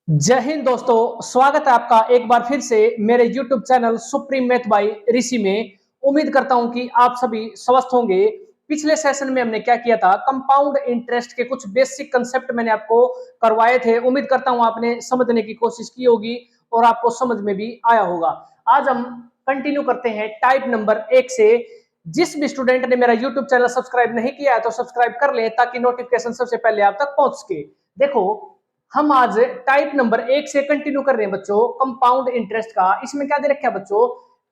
जय हिंद दोस्तों, स्वागत है आपका एक बार फिर से मेरे YouTube channel Supreme Math by Rishi में। उम्मीद करता हूं कि आप सभी स्वस्थ होंगे। पिछले सेशन में हमने क्या किया था, कंपाउंड इंटरेस्ट के कुछ बेसिक कंसेप्ट मैंने आपको करवाए थे। उम्मीद करता हूं आपने समझने की कोशिश की होगी और आपको समझ में भी आया होगा। आज हम कंटिन्यू करते हैं टाइप नंबर 1 से। जिस भी स्टूडेंट ने मेरा YouTube चैनल सब्सक्राइब नहीं किया है तो सब्सक्राइब कर ले ताकि नोटिफिकेशन सबसे पहले आप तक पहुंच सके। देखो, हम आज टाइप नंबर 1 से कंटिन्यू कर रहे हैं बच्चों, कंपाउंड इंटरेस्ट का। इसमें क्या दे रखा है बच्चों,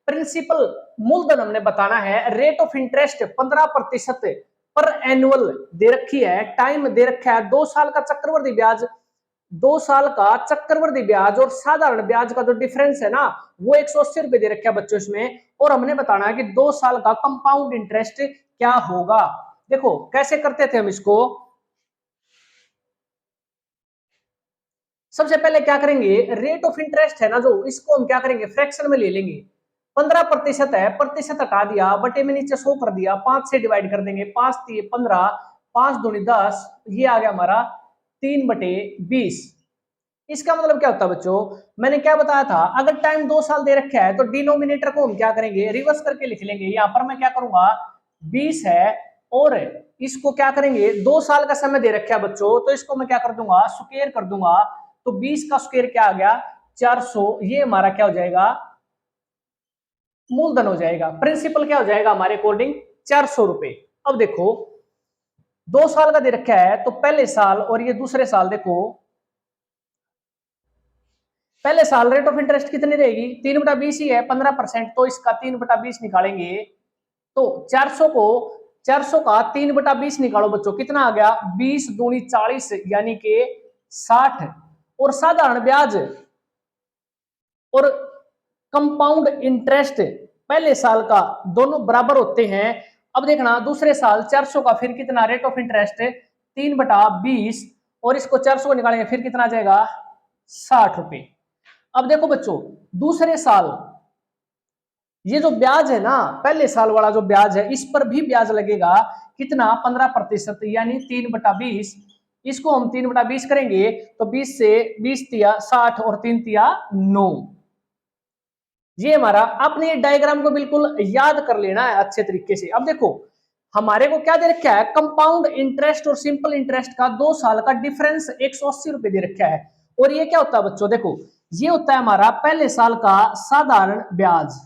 प्रिंसिपल मूलधन हमने बताना है, रेट ऑफ इंटरेस्ट 15% पर एनुअल दे रखी है, टाइम दे रखा है 2 साल का चक्रवृद्धि ब्याज। 2 साल का चक्रवृद्धि ब्याज और साधारण ब्याज का जो डिफरेंस है ना, वो 180 रुपए दे रखा है बच्चों इसमें। और हमने बताना है कि 2 साल का कंपाउंड इंटरेस्ट क्या होगा। देखो कैसे करते थे हम इसको। सबसे पहले क्या करेंगे, रेट ऑफ इंटरेस्ट है ना जो, इसको हम क्या करेंगे, फ्रैक्शन में ले लेंगे। 15% है, प्रतिशत हटा दिया, बटे में नीचे 100 कर दिया, 5 से डिवाइड कर देंगे, 5 3 15, 5 दूनी 10, ये आ गया हमारा 3/20। इसका मतलब क्या होता है बच्चों, मैंने क्या बताया था, अगर टाइम 2 साल दे रखा है तो डिनोमिनेटर को हम क्या करेंगे, रिवर्स करके लिख लेंगे। यहां पर मैं क्या करूंगा, 20 है और इसको क्या करेंगे, 2 साल का समय दे रखा है बच्चों, तो इसको मैं क्या कर दूंगा, स्क्वायर कर दूंगा। तो 20 का स्क्वायर क्या आ गया, 400। ये हमारा क्या हो जाएगा, मूलधन हो जाएगा। प्रिंसिपल क्या हो जाएगा हमारे अकॉर्डिंग, 400 रुपए। अब देखो 2 साल का दे रखा है तो पहले साल और ये दूसरे साल, देखो पहले साल रेट ऑफ इंटरेस्ट कितनी रहेगी, 3/20 ही है, 15%। तो इसका 3/20 निकालेंगे तो 400 को, 400 का 3/20 निकालो बच्चों, कितना आ गया, 20 दूनी 40 यानी कि 60। और साधारण ब्याज और कंपाउंड इंटरेस्ट पहले साल का दोनों बराबर होते हैं। अब देखना दूसरे साल 400 का फिर कितना, रेट ऑफ इंटरेस्ट 3/20 और इसको 400 को निकालेंगे फिर कितना आ जाएगा, 60 रुपए। अब देखो बच्चों, दूसरे साल ये जो ब्याज है ना, पहले साल वाला जो ब्याज है, इस पर भी ब्याज लगेगा। कितना, 15%, यानी 3/20। इसको हम 3/20 करेंगे तो 20 से 20 तिया 60 और 3 तिया 9। ये हमारा, आपने डायग्राम को बिल्कुल याद कर लेना है अच्छे तरीके से। अब देखो हमारे को क्या दे रखा है, कंपाउंड इंटरेस्ट और सिंपल इंटरेस्ट का 2 साल का डिफरेंस 180 रुपए दे रखा है। और ये क्या होता है बच्चों, देखो ये होता है हमारा पहले साल का साधारण ब्याज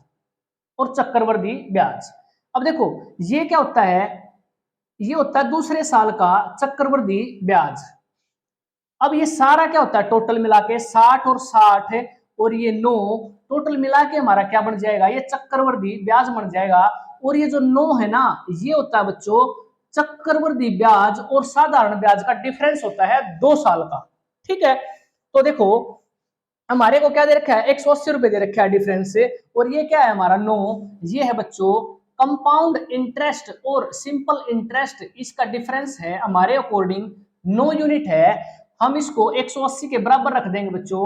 और चक्रवृद्धि ब्याज। अब देखो ये क्या होता है, ये होता है दूसरे साल का चक्रवृद्धि ब्याज। अब ये सारा क्या होता है, टोटल मिला के 60 और 60 और ये 9, टोटल मिला के हमारा क्या बन जाएगा, ये चक्रवृद्धि ब्याज बन जाएगा। और ये जो 9 है ना, ये होता है बच्चों चक्रवृद्धि ब्याज और साधारण ब्याज का डिफरेंस होता है 2 साल का। ठीक है, तो देखो हमारे को क्या दे रखा है, 180 रुपए दे रखा है डिफरेंस से। और ये क्या है हमारा 9, ये है बच्चों कंपाउंड इंटरेस्ट और सिंपल इंटरेस्ट, इसका डिफरेंस है हमारे अकॉर्डिंग 9 यूनिट है। हम इसको 180 के बराबर रख देंगे बच्चों,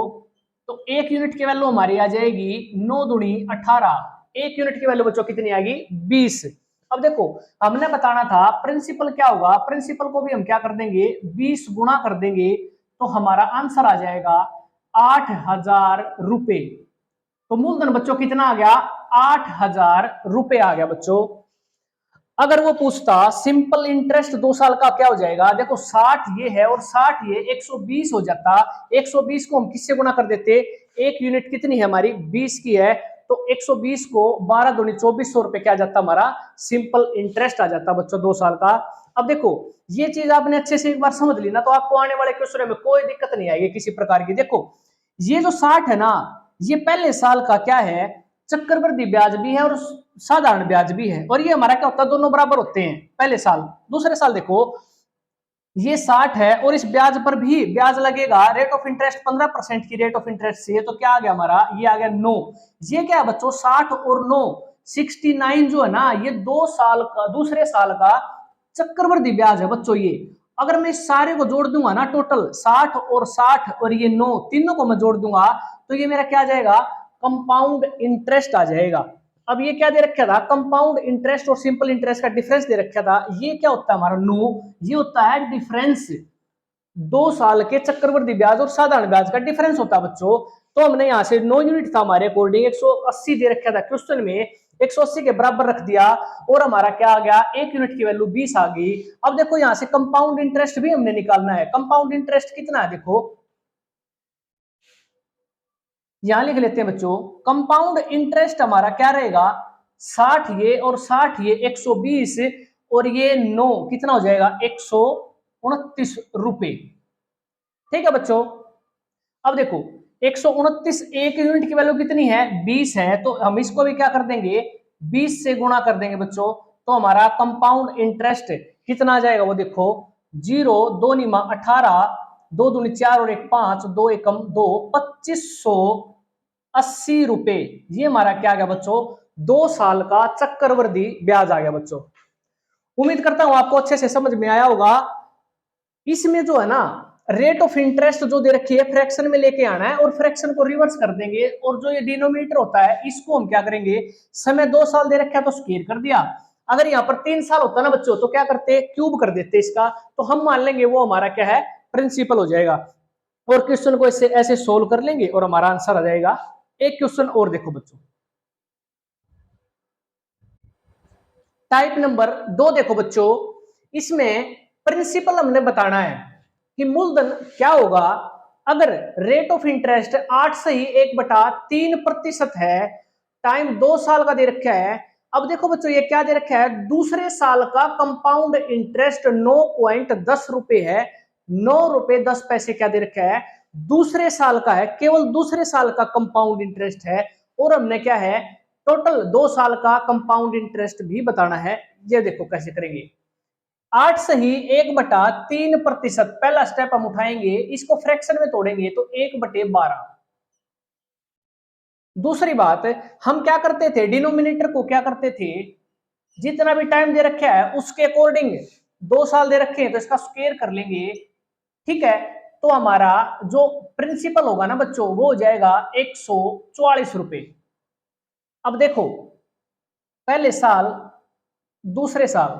तो 1 यूनिट की वैल्यू हमारी आ जाएगी 9 दूनी 18। 1 यूनिट की वैल्यू बच्चों कितनी आएगी, 20। अब देखो हमने बताना था प्रिंसिपल क्या होगा, प्रिंसिपल को भी हम क्या कर देंगे, 20 गुणा कर देंगे तो हमारा आंसर आ जाएगा 8,000 रुपए। तो मूलधन बच्चों कितना आ गया, 8,000 रुपए आ गया बच्चों। अगर वो पूछता सिंपल इंटरेस्ट 2 साल का क्या हो जाएगा, देखो 60 ये है और 60 ये 120 हो जाता। 120 को हम किससे गुणा कर देते, 1 यूनिट कितनी है हमारी, 20 की है, तो 120 को 12 दूनी 2400 रुपए क्या आ जाता हमारा, सिंपल इंटरेस्ट आ जाता बच्चों 2 साल का। अब देखो ये चीज आपने अच्छे से एक बार समझ ली ना, तो आपको आने वाले क्वेश्चन में कोई दिक्कत नहीं आएगी किसी प्रकार की। देखो ये जो 60 है ना, ये पहले साल का क्या है, चक्रवृद्धि ब्याज भी है और साधारण ब्याज भी है। और ये हमारा क्या होता है, दोनों बराबर होते हैं पहले साल। दूसरे साल देखो ये 60 है और इस ब्याज पर भी ब्याज लगेगा, रेट ऑफ इंटरेस्ट 15% की रेट ऑफ इंटरेस्ट से, तो क्या आ गया हमारा, ये आ गया 9। ये क्या है बच्चों, 60 और 9 69 जो है ना, ये 2 साल का, दूसरे साल का चक्रवृद्धि ब्याज है बच्चों। ये अगर मैं इस सारे को जोड़ दूंगा ना, टोटल 60 और 60 और ये 9 तीनों को मैं जोड़ दूंगा तो ये मेरा क्या आ जाएगा, कंपाउंड इंटरेस्ट आ जाएगा। अब ये क्या दे रखा था, कंपाउंड इंटरेस्ट और सिंपल इंटरेस्ट का डिफरेंस दे रखा था। ये क्या होता है हमारा 9, ये होता है डिफरेंस। 2 साल के चक्रवृद्धि ब्याज और साधारण ब्याज का डिफरेंस होता है बच्चों। तो हमने यहाँ से 9 यूनिट था हमारे अकॉर्डिंग, 180 दे रखा था क्वेश्चन में, 180 के बराबर रख दिया और हमारा क्या आ गया, 1 यूनिट की वैल्यू 20 आ गई। अब देखो यहाँ से कंपाउंड इंटरेस्ट भी हमने निकालना है। कंपाउंड इंटरेस्ट कितना है, देखो यहां लिख लेते हैं बच्चों। कंपाउंड इंटरेस्ट हमारा क्या रहेगा, 60 ये और 60 ये 120 और ये 9 कितना हो जाएगा, 129 रुपए। ठीक है बच्चों। अब देखो 129, 1 यूनिट की वैल्यू कितनी है, 20 है, तो हम इसको भी क्या कर देंगे, 20 से गुणा कर देंगे बच्चों। तो हमारा कंपाउंड इंटरेस्ट कितना आ जाएगा, वो देखो 0 2 निमा 18, 2 दूनी 4 और 1 5, 2 एकम 2, 2580 रुपए। ये हमारा क्या आ गया बच्चों, 2 साल का चक्रवृद्धि ब्याज आ गया बच्चों। उम्मीद करता हूं आपको अच्छे से समझ में आया होगा। इसमें जो है ना रेट ऑफ इंटरेस्ट जो दे रखी है फ्रैक्शन में लेके आना है और फ्रैक्शन को रिवर्स कर देंगे, और जो ये डिनोमिनेटर होता है इसको हम क्या करेंगे, समय 2 साल दे रखा है तो स्क्वायर कर दिया। अगर यहाँ पर 3 साल होता ना बच्चों तो क्या करते, क्यूब कर देते इसका, तो हम मान लेंगे वो हमारा क्या है, प्रिंसिपल हो जाएगा। और क्वेश्चन को ऐसे ऐसे सोल्व कर लेंगे और हमारा आंसर आ जाएगा। एक क्वेश्चन और देखो बच्चों, टाइप नंबर 2 देखो बच्चों। इसमें प्रिंसिपल हमने बताना है कि मूलधन क्या होगा अगर रेट ऑफ इंटरेस्ट 8 से ही 1/3% है, टाइम 2 साल का दे रखा है। अब देखो बच्चों ये क्या दे रखा है, दूसरे साल का कंपाउंड इंटरेस्ट 9.10 रुपए है, 9 रुपए 10 पैसे क्या दे रखा है, दूसरे साल का है, केवल दूसरे साल का कंपाउंड इंटरेस्ट है। और हमने क्या है, टोटल 2 साल का कंपाउंड इंटरेस्ट भी बताना है। ये देखो कैसे करेंगे, 8 से ही 1/3%, पहला स्टेप हम उठाएंगे, इसको फ्रैक्शन में तोड़ेंगे तो 1/12। दूसरी बात, हम क्या करते थे, डिनोमिनेटर को क्या करते थे, जितना भी टाइम दे रखा है उसके अकॉर्डिंग 2 साल दे रखे हैं तो इसका स्क्वायर कर लेंगे। ठीक है, तो हमारा जो प्रिंसिपल होगा ना बच्चों वो हो जाएगा 144 रुपए। अब देखो पहले साल दूसरे साल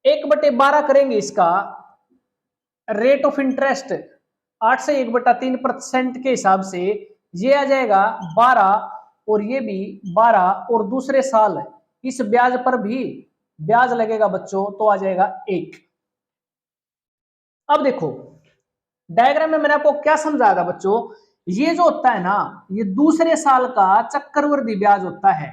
1/12 करेंगे इसका रेट ऑफ इंटरेस्ट, 8 से 1/3% के हिसाब से ये आ जाएगा 12 और ये भी 12, और दूसरे साल इस ब्याज पर भी ब्याज लगेगा बच्चों तो आ जाएगा 1। अब देखो डायग्राम में मैंने आपको क्या समझाया था बच्चों, ये जो होता है ना ये दूसरे साल का चक्रवृद्धि ब्याज होता है,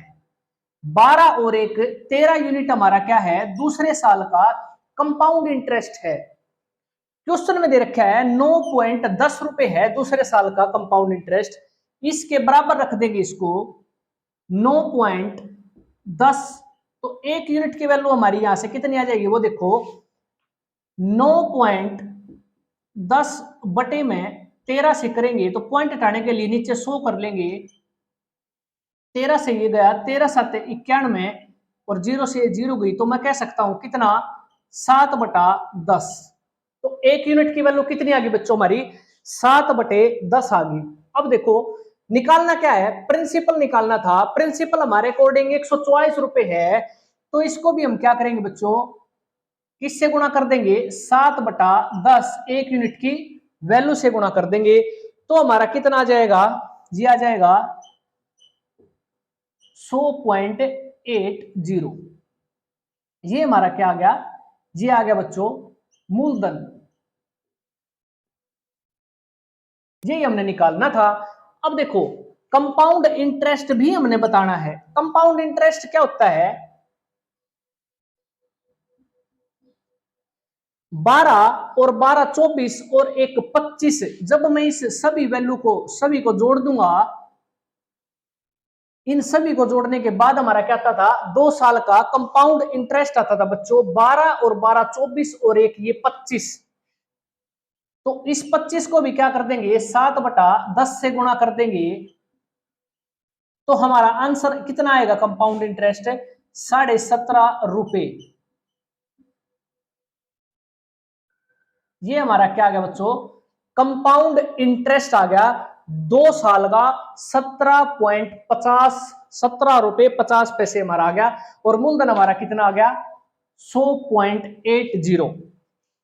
12 और 1 13 यूनिट हमारा क्या है, दूसरे साल का कंपाउंड इंटरेस्ट है। क्वेश्चन में दे रखा है 9.10 रुपए है दूसरे साल का कंपाउंड इंटरेस्ट, इसके बराबर रख देंगे इसको 9.10, तो 1 यूनिट की वैल्यू हमारी यहां से कितनी आ जाएगी, वो देखो 9.10 बटे में 13 से करेंगे तो पॉइंट हटाने के लिए नीचे 100 कर लेंगे, 13 से ये गया 13 7 91 और 0 से 0 गई, तो मैं कह सकता हूं कितना 7/10। तो 1 यूनिट की वैल्यू कितनी आ गई बच्चों हमारी, 7/10 आ गई। अब देखो निकालना क्या है, प्रिंसिपल निकालना था, प्रिंसिपल हमारे अकॉर्डिंग 144 रुपए है, तो इसको भी हम क्या करेंगे बच्चों, किससे गुणा कर देंगे, 7/10 1 यूनिट की वैल्यू से गुणा कर देंगे, तो हमारा कितना आ जाएगा, ये आ जाएगा 100.80। ये हमारा क्या आ गया, ये आ गया बच्चों मूलधन, यही हमने निकालना था। अब देखो कंपाउंड इंटरेस्ट भी हमने बताना है। कंपाउंड इंटरेस्ट क्या होता है, 12 और 12 24 और 1 25, जब मैं इस सभी वैल्यू को सभी को जोड़ दूंगा, इन सभी को जोड़ने के बाद हमारा क्या आता था, 2 साल का कंपाउंड इंटरेस्ट आता था बच्चों, 12 और 12 24 और 1 ये 25। तो इस 25 को भी क्या कर देंगे, 7/10 से गुणा कर देंगे, तो हमारा आंसर कितना आएगा, कंपाउंड इंटरेस्ट 17.5 रुपए। ये हमारा क्या आ गया बच्चों, कंपाउंड इंटरेस्ट आ गया 2 साल का 17.50 हमारा आ गया, और मूलधन हमारा कितना आ गया 100.80।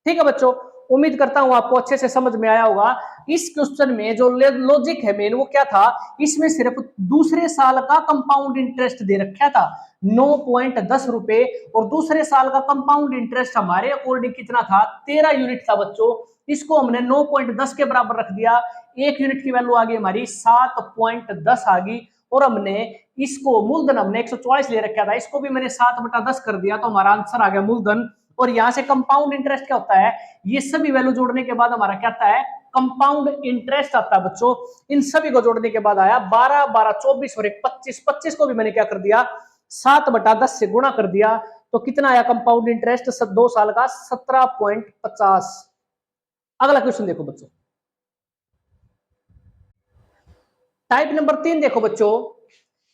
ठीक है बच्चों, उम्मीद करता हूं आपको अच्छे से समझ में आया होगा। इस क्वेश्चन में जो लॉजिक है मेन वो क्या था, इसमें सिर्फ दूसरे साल का कंपाउंड इंटरेस्ट दे रखा था 9.10 रुपए, और दूसरे साल का कंपाउंड इंटरेस्ट हमारे अकॉर्डिंग कितना था, 13 यूनिट था बच्चों। इसको हमने 9.10 के बराबर रख दिया, एक यूनिट की वैल्यू आ गई हमारी 7.10 आ गई, और हमने इसको मूलधन हमने 144 ले रखा था, इसको भी मैंने 7/10 कर दिया, तो हमारा आंसर आ गया मूलधन। और यहां से कंपाउंड इंटरेस्ट क्या होता है, ये सभी वैल्यू जोड़ने के बाद हमारा क्या आता है, कंपाउंड इंटरेस्ट आता है बच्चों। इन सभी को जोड़ने के बाद आया 12, 12, 24 और 25, 25 को भी मैंने क्या कर दिया, 7/10 से गुणा कर दिया, तो कितना आया कंपाउंड इंटरेस्ट 2 साल का, 17.50। अगला क्वेश्चन देखो बच्चों, टाइप नंबर 3 देखो बच्चों,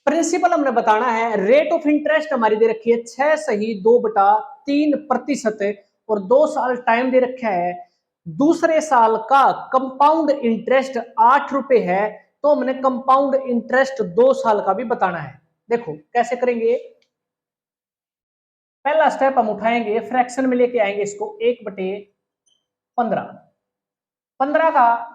प्रिंसिपल हमने बताना है, रेट ऑफ इंटरेस्ट हमारी दे रखी है 6.2/3%, और 2 साल टाइम दे रखा है। दूसरे साल का कंपाउंड इंटरेस्ट 8 रुपए है, तो हमने कंपाउंड इंटरेस्ट 2 साल का भी बताना है। देखो कैसे करेंगे, पहला स्टेप हम उठाएंगे, फ्रैक्शन में लेके आएंगे इसको 1/15, 15 का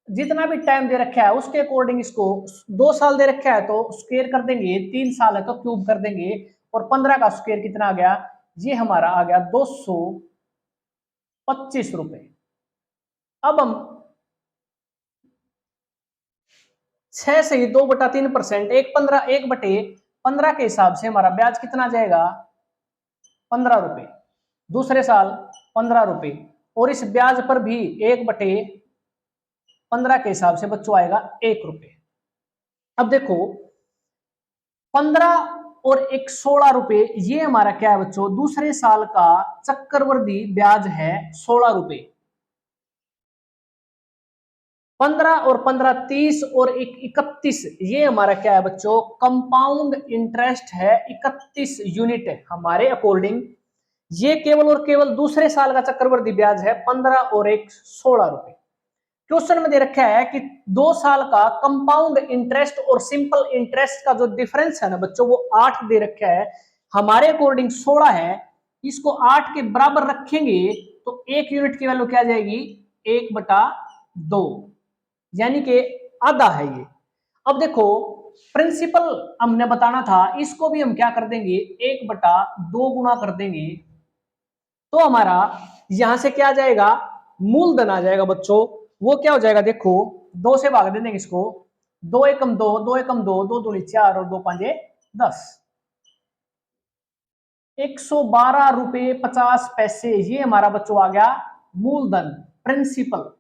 जितना भी टाइम दे रखा है उसके अकॉर्डिंग इसको 2 साल दे रखा है तो स्क्वायर कर देंगे, 3 साल है तो क्यूब कर देंगे, और 15 का स्क्वायर कितना आ गया, ये हमारा आ गया 225 रुपए। अब हम 6 से ही 2/3%, 1/15 के हिसाब से हमारा ब्याज कितना जाएगा, 15 रुपए, दूसरे साल 15 रुपए, और इस ब्याज पर भी 1/15 के हिसाब से बच्चों आएगा 1 रुपए। अब देखो 15 और 16 रुपए, ये हमारा क्या है बच्चों, दूसरे साल का चक्रवृद्धि ब्याज है 16 रुपए। 15 और 15 30 और 31, ये हमारा क्या है बच्चों, कंपाउंड इंटरेस्ट है 31 यूनिट है हमारे अकॉर्डिंग। ये केवल और केवल दूसरे साल का चक्रवृद्धि ब्याज है 15 और 16 रुपए। क्वेश्चन में दे रखा है कि 2 साल का कंपाउंड इंटरेस्ट और सिंपल इंटरेस्ट का जो डिफरेंस है ना बच्चों, वो 8 दे रखा है, हमारे अकॉर्डिंग 16 है, इसको 8 के बराबर रखेंगे तो 1 यूनिट की वैल्यू क्या आ जाएगी, 1/2, यानी कि आधा है ये। अब देखो प्रिंसिपल हमने बताना था, इसको भी हम क्या कर देंगे, 1/2 गुना कर देंगे, तो हमारा यहां से क्या आ जाएगा, मूलधन आ जाएगा बच्चों। वो क्या हो जाएगा, देखो 2 से भाग दे देंगे इसको, 2 एकम 2, 2 एकम 2, 2 दूनी 4 और 2 5 10, 112 रुपए 50 पैसे, ये हमारा बच्चों आ गया मूलधन, प्रिंसिपल।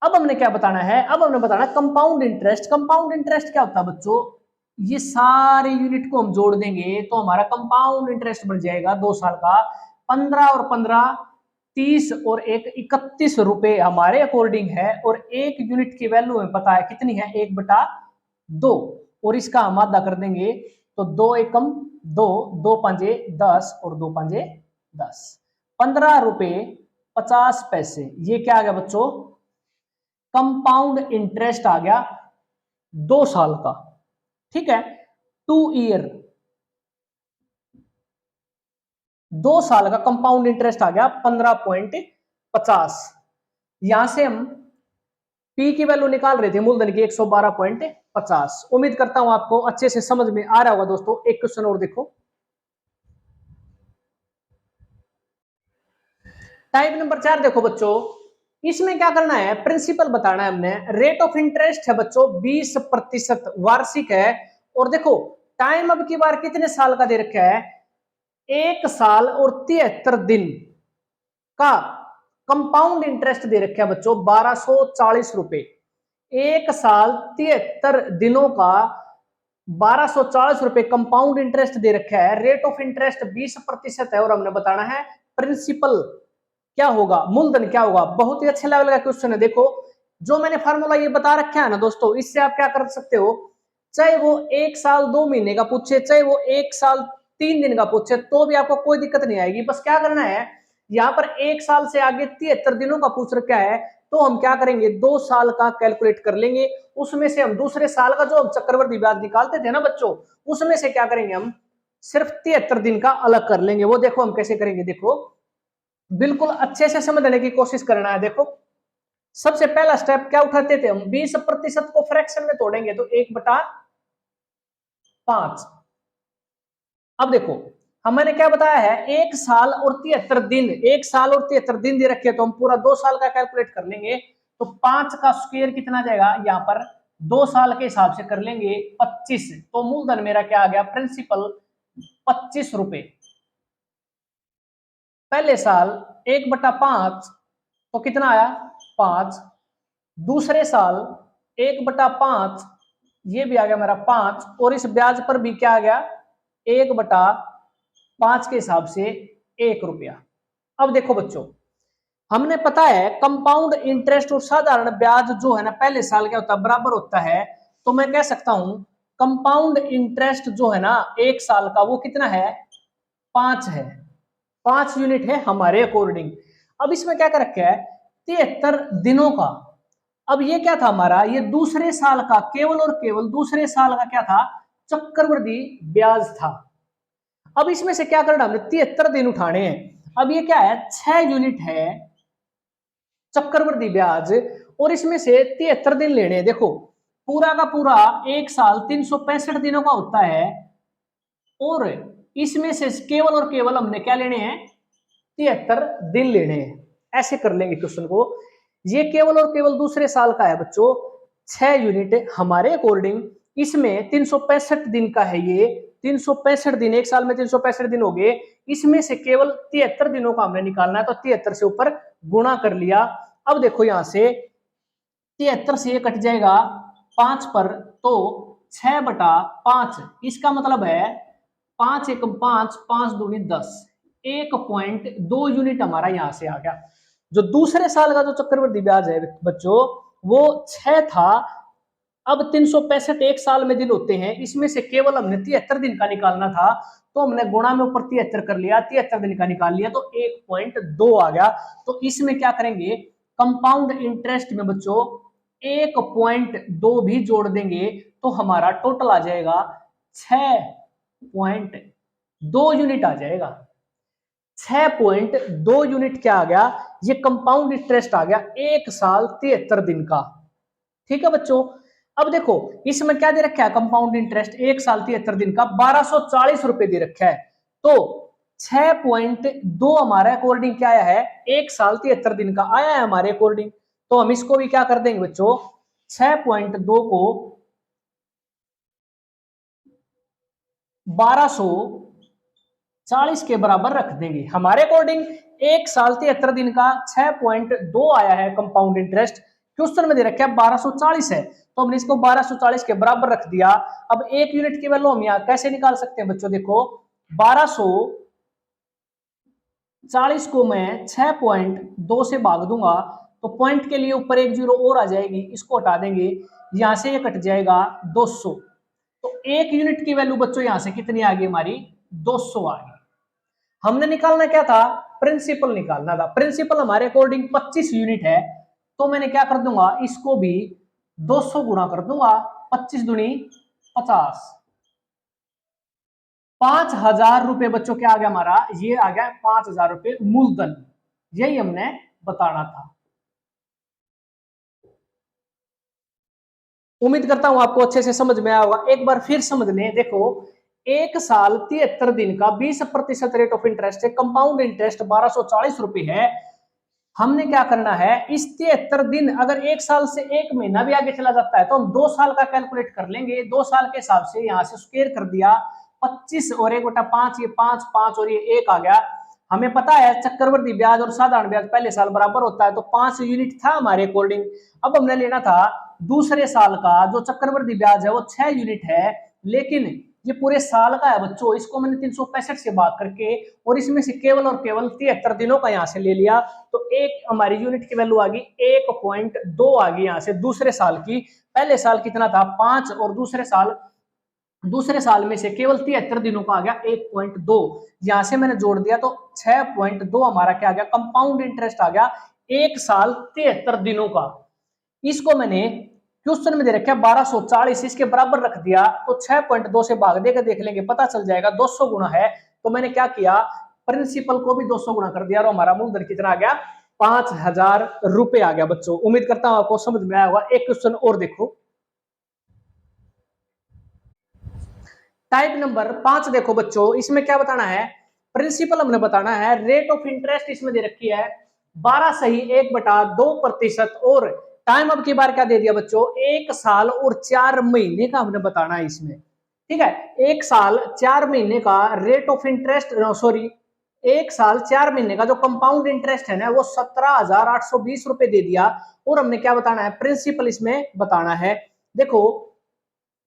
अब हमने क्या बताना है, अब हमने बताना कंपाउंड इंटरेस्ट। कंपाउंड इंटरेस्ट क्या होता है बच्चों, ये सारे यूनिट को हम जोड़ देंगे तो हमारा कंपाउंड इंटरेस्ट बन जाएगा 2 साल का 15 और 15 30 और 1 31 रुपए हमारे अकॉर्डिंग है, और 1 यूनिट की वैल्यू हमें पता है कितनी है, 1/2, और इसका हम आधा कर देंगे तो 2 एकम 2, 2 पंजे 10 और 2 पंजे 10, 15 रुपए 50 पैसे, ये क्या आ गया बच्चों, कंपाउंड इंटरेस्ट आ गया 2 साल का। ठीक है, 2 ईयर, 2 साल का कंपाउंड इंटरेस्ट आ गया 15.50। यहां से हम पी की वैल्यू निकाल रहे थे मूलधन की 112.50। उम्मीद करता हूं आपको अच्छे से समझ में आ रहा होगा दोस्तों। एक क्वेश्चन और देखो, टाइप नंबर 4 देखो बच्चों, इसमें क्या करना है, प्रिंसिपल बताना है हमने। रेट ऑफ इंटरेस्ट है बच्चों 20% वार्षिक है, और देखो टाइम अब की बार कितने साल का दे रखा है, 1 साल और 73 दिन का कंपाउंड इंटरेस्ट दे रखा है बच्चों 1240 रुपए। 1 साल 73 दिनों का 1240 रुपए कंपाउंड इंटरेस्ट दे रखा है। रेट ऑफ इंटरेस्ट 20% है, और हमने बताना है प्रिंसिपल क्या होगा, मूलधन क्या होगा। बहुत ही अच्छे लेवल का क्वेश्चन है। देखो जो मैंने फार्मूला ये बता रखा है ना दोस्तों, इससे आप क्या कर सकते हो, चाहे वो 1 साल 2 महीने का पूछे, चाहे वो 1 साल 3 दिन का पूछे, तो भी आपको कोई दिक्कत नहीं आएगी। बस क्या करना है, यहाँ पर 1 साल से आगे 73 दिनों का पूछ रखा है, तो हम क्या करेंगे, 2 साल का कैलकुलेट कर लेंगे, उसमें से हम दूसरे साल का जो हम चक्रवृद्धि ब्याज निकालते थे ना बच्चों, उसमें से क्या करेंगे, हम सिर्फ 73 दिन का अलग कर लेंगे। वो देखो हम कैसे करेंगे, देखो बिल्कुल अच्छे से समझने की कोशिश करना है। देखो, सबसे पहला स्टेप क्या उठाते थे हम, 20% को फ्रैक्शन में तोड़ेंगे तो 1/5। अब देखो, हमने क्या बताया है, 1 साल और 73 दिन, 1 साल और 73 दिन दे रखे, तो हम पूरा 2 साल का कैलकुलेट कर लेंगे। तो 5 का स्क्वायर कितना जाएगा यहाँ पर, 2 साल के हिसाब से कर लेंगे 25। तो मूलधन मेरा क्या आ गया, प्रिंसिपल 25 रुपए पहले साल। 1/5 तो कितना आया, 5। दूसरे साल 1/5, ये भी आ गया मेरा 5, और इस ब्याज पर भी क्या आ गया, 1/5 के हिसाब से 1 रुपया। अब देखो बच्चों, हमने पता है कंपाउंड इंटरेस्ट और साधारण ब्याज जो है ना, पहले साल क्या होता है, बराबर होता है। तो मैं कह सकता हूं कंपाउंड इंटरेस्ट जो है ना 1 साल का, वो कितना है, 5 है, 5 यूनिट है हमारे अकॉर्डिंग। अब इसमें क्या कर रखा है, 73 दिनों का। अब ये क्या था हमारा, ये दूसरे साल का, केवल और केवल दूसरे साल का क्या था, चक्रवृद्धि ब्याज था। अब इसमें से क्या करना, हमने 73 दिन उठाने हैं। अब ये क्या है, 6 यूनिट है चक्रवृद्धि ब्याज, और इसमें से 73 दिन लेने हैं। देखो, पूरा का पूरा 1 साल 365 दिनों का होता है, और इसमें से केवल और केवल हमने क्या लेने हैं, 73 दिन लेने हैं। ऐसे कर लेंगे क्वेश्चन को। ये केवल और केवल दूसरे साल का है बच्चों, 6 यूनिट हमारे अकॉर्डिंग। इसमें 365 दिन का है, ये 365 दिन, 1 साल में 365 दिन हो गए। इसमें से केवल 73 दिनों का हमने निकालना है, तो 73 से ऊपर गुणा कर लिया। अब देखो यहां से 73 से ये कट जाएगा 5 पर, तो 6/5, इसका मतलब है 5 एक 5, 5 दूनी 10, 1.2 यूनिट हमारा यहां से आ गया। जो दूसरे साल का जो चक्रवृद्धि ब्याज है बच्चों, वो 6 था। अब 365 1 साल में दिन होते हैं, इसमें से केवल हमने 73 दिन का निकालना था, तो हमने गुणा में ऊपर 73 कर लिया, 73 दिन का निकाल लिया, तो 1.2 आ गया। तो इसमें क्या करेंगे, कंपाउंड इंटरेस्ट में बच्चों 1.2 भी जोड़ देंगे, तो हमारा टोटल आ जाएगा 6.2 यूनिट आ जाएगा। 6.2 यूनिट क्या आ गया, ये कंपाउंड इंटरेस्ट आ गया 1 साल 73 दिन का। ठीक है बच्चों। अब देखो, इसमें क्या दे रखा है, कंपाउंड इंटरेस्ट 1 साल 73 दिन का 1240 रुपए दे रखा है। तो 6.2 हमारे अकॉर्डिंग क्या आया है, 1 साल 73 दिन का आया है हमारे अकॉर्डिंग। तो हम इसको भी क्या कर देंगे बच्चों, 6.2 को 1240 के बराबर रख देंगे हमारे अकॉर्डिंग। 1 साल 73 दिन का 6.2 आया है कंपाउंड इंटरेस्ट, क्वेश्चन में दे रखा है 1240 है, तो हमने इसको 1240 के बराबर रख दिया। अब 1 यूनिट की वैल्यू हम यहाँ कैसे निकाल सकते हैं बच्चों, देखो 1240 को मैं 6.2 से भाग दूंगा, तो पॉइंट के लिए ऊपर एक जीरो और आ जाएगी, इसको हटा देंगे, यहां से ये कट जाएगा 200। तो 1 यूनिट की वैल्यू बच्चों यहां से कितनी आ गई हमारी, 200 आ गई। हमने निकालना क्या था, प्रिंसिपल निकालना था। प्रिंसिपल हमारे अकॉर्डिंग 25 यूनिट है, तो मैंने क्या कर दूंगा, इसको भी 200 गुणा कर दूंगा, 25 दूनी 50, 5,000 रुपए बच्चों क्या आ गया हमारा, ये आ गया 5,000 रुपए मूलधन। यही हमने बताना था। उम्मीद करता हूं आपको अच्छे से समझ में आया होगा। एक बार फिर समझ लें। देखो, 1 साल 73 दिन का 20% रेट ऑफ इंटरेस्ट है, कंपाउंड इंटरेस्ट 1240 रुपए है। हमने क्या करना है, इस 73 दिन अगर 1 साल से 1 महीना भी आगे चला जाता है, तो हम 2 साल का कैलकुलेट कर लेंगे। 2 साल के हिसाब से यहां से स्क्वायर कर दिया, 25 और 1/5, ये 5 5 और ये 1 आ गया। हमें पता है चक्रवृद्धि ब्याज और साधारण ब्याज पहले साल बराबर होता है, तो 5 यूनिट था हमारे अकॉर्डिंग। अब हमने लेना था दूसरे साल का जो चक्रवृद्धि ब्याज है, वो 6 यूनिट है, लेकिन ये पूरे साल का है बच्चों। इसको मैंने 365 से भाग करके, और इसमें से केवल और केवल 73 दिनों का यहां से ले लिया, तो एक हमारी यूनिट की वैल्यू आ गई 1.2 आ गई यहां से दूसरे साल की। पहले साल कितना था, 5, और दूसरे साल में से केवल 73 दिनों का आ गया 1.2। यहां से मैंने जोड़ दिया, तो 6.2 हमारा क्या आ गया, कंपाउंड इंटरेस्ट आ गया 1 साल 73 दिनों का। इसको मैंने क्वेश्चन में दे रखा है 1240, इसके बराबर रख दिया, तो 6.2 से भाग देकर देख लेंगे, पता चल जाएगा 200 गुना है। तो मैंने क्या किया, प्रिंसिपल को भी 200 गुना कर दिया और हमारा मूलधन कितना आ गया, 5,000 रुपए आ गया। बच्चों उम्मीद करता हूं आपको समझ में आया होगा। एक क्वेश्चन और देखो, टाइप नंबर 5 देखो बच्चों, इसमें क्या बताना है, प्रिंसिपल हमने बताना है, रेट ऑफ इंटरेस्ट इसमें दे रखी है 12 सही 1/2%, और टाइम अब की बार क्या दे दिया बच्चों, 1 साल और 4 महीने का हमने बताना है इसमें। ठीक है, 1 साल 4 महीने का रेट ऑफ इंटरेस्ट, सॉरी 1 साल 4 महीने का जो कंपाउंड इंटरेस्ट है ना वो 17,820 रुपए दे दिया, और हमने क्या बताना है, प्रिंसिपल इसमें बताना है। देखो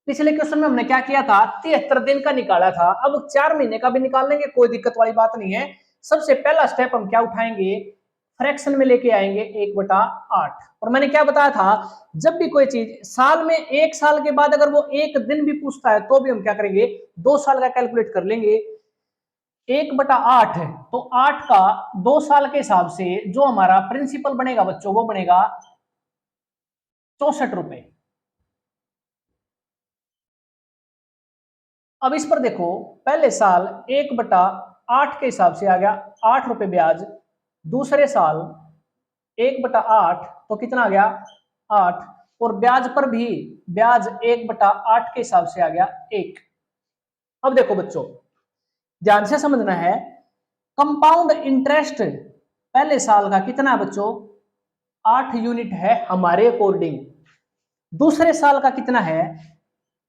पिछले क्वेश्चन में हमने क्या किया था, 73 दिन का निकाला था, अब 4 महीने का भी निकाल लेंगे, कोई दिक्कत वाली बात नहीं है। सबसे पहला स्टेप हम क्या उठाएंगे, फ्रैक्शन में लेके आएंगे 1/8। और मैंने क्या बताया था, जब भी कोई चीज साल में 1 साल के बाद अगर वो एक दिन भी पूछता है तो भी हम क्या करेंगे, 2 साल का कैलकुलेट कर लेंगे। 1/8 है तो 8 का 2 साल के हिसाब से जो हमारा प्रिंसिपल बनेगा बच्चों वो बनेगा 64 रुपए। अब इस पर देखो, पहले साल 1/8 के हिसाब से आ गया 8 रुपए ब्याज, दूसरे साल 1/8 तो कितना आ गया 8, और ब्याज पर भी ब्याज 1/8 के हिसाब से आ गया 1। अब देखो बच्चों ध्यान से समझना है, कंपाउंड इंटरेस्ट पहले साल का कितना है बच्चों, 8 यूनिट है हमारे अकॉर्डिंग। दूसरे साल का कितना है,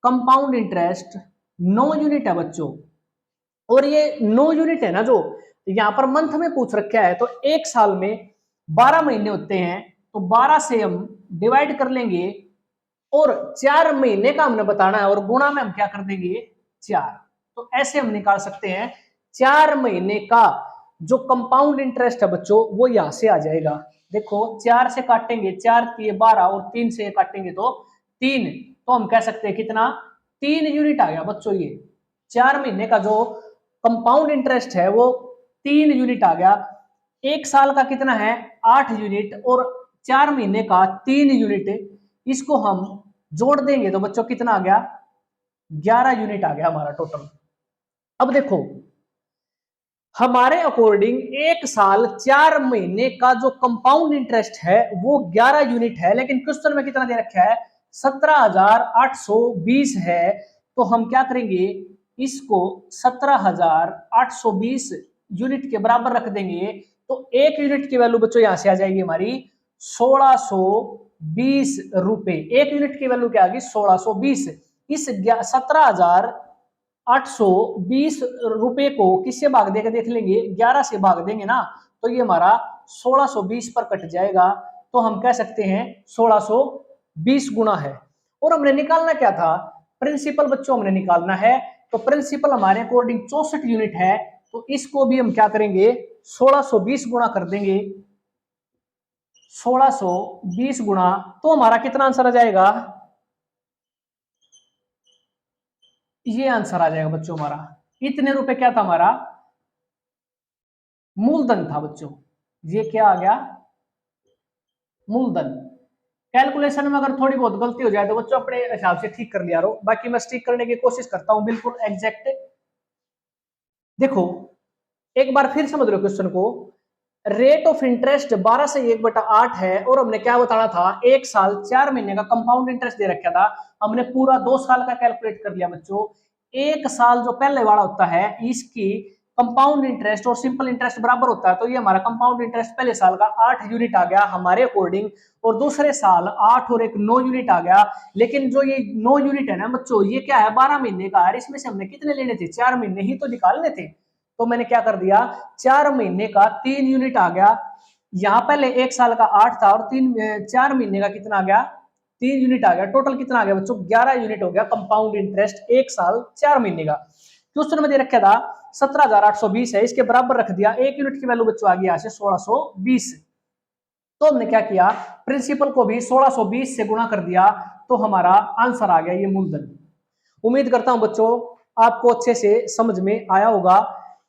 कंपाउंड इंटरेस्ट 9 यूनिट है बच्चों। और ये 9 यूनिट है ना जो यहां पर मंथ में पूछ रखा है, तो एक साल में 12 महीने होते हैं, तो 12 से हम डिवाइड कर लेंगे, और 4 महीने का हमने बताना है, और गुणा में हम क्या कर देंगे 4। तो ऐसे हम निकाल सकते हैं 4 महीने का जो कंपाउंड इंटरेस्ट है बच्चों वो यहां से आ जाएगा। देखो 4 से काटेंगे 4 3 12, और 3 से काटेंगे तो 3, तो हम कह सकते हैं कितना 3 यूनिट आ गया बच्चों। ये 4 महीने का जो कंपाउंड इंटरेस्ट है वो 3 यूनिट आ गया। एक साल का कितना है 8 यूनिट, और 4 महीने का 3 यूनिट, इसको हम जोड़ देंगे तो बच्चों कितना आ गया 11 यूनिट आ गया हमारा टोटल। अब देखो हमारे अकॉर्डिंग एक साल 4 महीने का जो कंपाउंड इंटरेस्ट है वो 11 यूनिट है, लेकिन क्वेश्चन में कितना दे रखा है 17,820 है। तो हम क्या करेंगे, इसको 17,820 यूनिट के बराबर रख देंगे, तो 1 यूनिट की वैल्यू बच्चों यहां से आ जाएगी हमारी 1620 रुपए। 1 यूनिट की वैल्यू क्या आ गई 1620। इस 17,820 रुपए को किससे भाग देकर देख लेंगे, 11 से भाग देंगे ना, तो ये हमारा 1620 पर कट जाएगा, तो हम कह सकते हैं 1620 गुना है। और हमने निकालना क्या था, प्रिंसिपल बच्चों हमने निकालना है, तो प्रिंसिपल हमारे अकॉर्डिंग 64 यूनिट है, तो इसको भी हम क्या करेंगे 1620 गुना कर देंगे। 1620 गुना, तो हमारा कितना आंसर आ जाएगा, ये आंसर आ जाएगा बच्चों हमारा, इतने रुपए क्या था हमारा मूलधन था बच्चों। ये क्या आ गया मूलधन। कैलकुलेशन में अगर थोड़ी बहुत गलती हो जाए तो बच्चों अपने हिसाब से ठीक कर लिया रो, बाकी मैं ठीक करने की कोशिश करता हूं बिल्कुल एग्जैक्ट। देखो एक बार फिर समझ लो क्वेश्चन को, रेट ऑफ इंटरेस्ट 12 से 1/8 है, और हमने क्या बताना था, एक साल 4 महीने का कंपाउंड इंटरेस्ट दे रखा था, हमने पूरा 2 साल का कैलकुलेट कर लिया बच्चों। एक साल जो पहले वाला होता है इसकी कंपाउंड इंटरेस्ट और सिंपल इंटरेस्ट बराबर होता है, तो ये हमारा कंपाउंड इंटरेस्ट पहले साल का 8 यूनिट आ गया हमारे अकॉर्डिंग, और दूसरे साल 8 और 1 9 यूनिट आ गया। लेकिन जो ये 9 यूनिट है ना बच्चों ये क्या है 12 महीने का है, इसमें से हमने कितने लेने थे 4 महीने ही तो निकालने थे, तो मैंने क्या कर दिया 4 महीने का 3 यूनिट आ गया। यहां पहले एक साल का 8 था, और 4 महीने का कितना आ गया 3 यूनिट आ गया, टोटल कितना आ गया बच्चों 11 यूनिट हो गया कंपाउंड इंटरेस्ट एक साल 4 महीने का। क्वेश्चन में दे रखा था 17,820 है, इसके बराबर रख दिया, 1 यूनिट की वैल्यू बच्चों आ गई यहां से 1620। तो हमने क्या किया प्रिंसिपल को भी 1620 से गुणा कर दिया, तो हमारा आंसर आ गया ये मूलधन। उम्मीद करता हूं बच्चों आपको अच्छे से समझ में आया होगा।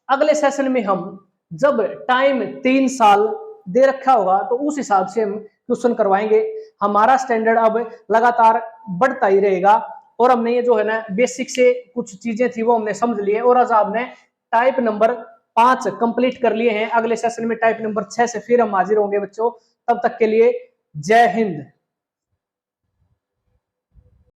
अगले सेशन में हम जब टाइम 3 साल दे रखा होगा तो उस हिसाब से हम क्वेश्चन करवाएंगे। हमारा स्टैंडर्ड अब लगातार बढ़ता ही रहेगा, और हमने ये जो है ना बेसिक से कुछ चीजें थी वो हमने समझ लिए, और आज आपने टाइप नंबर 5 कंप्लीट कर लिए हैं। अगले सेशन में टाइप नंबर 6 से फिर हम हाजिर होंगे बच्चों। तब तक के लिए जय हिंद।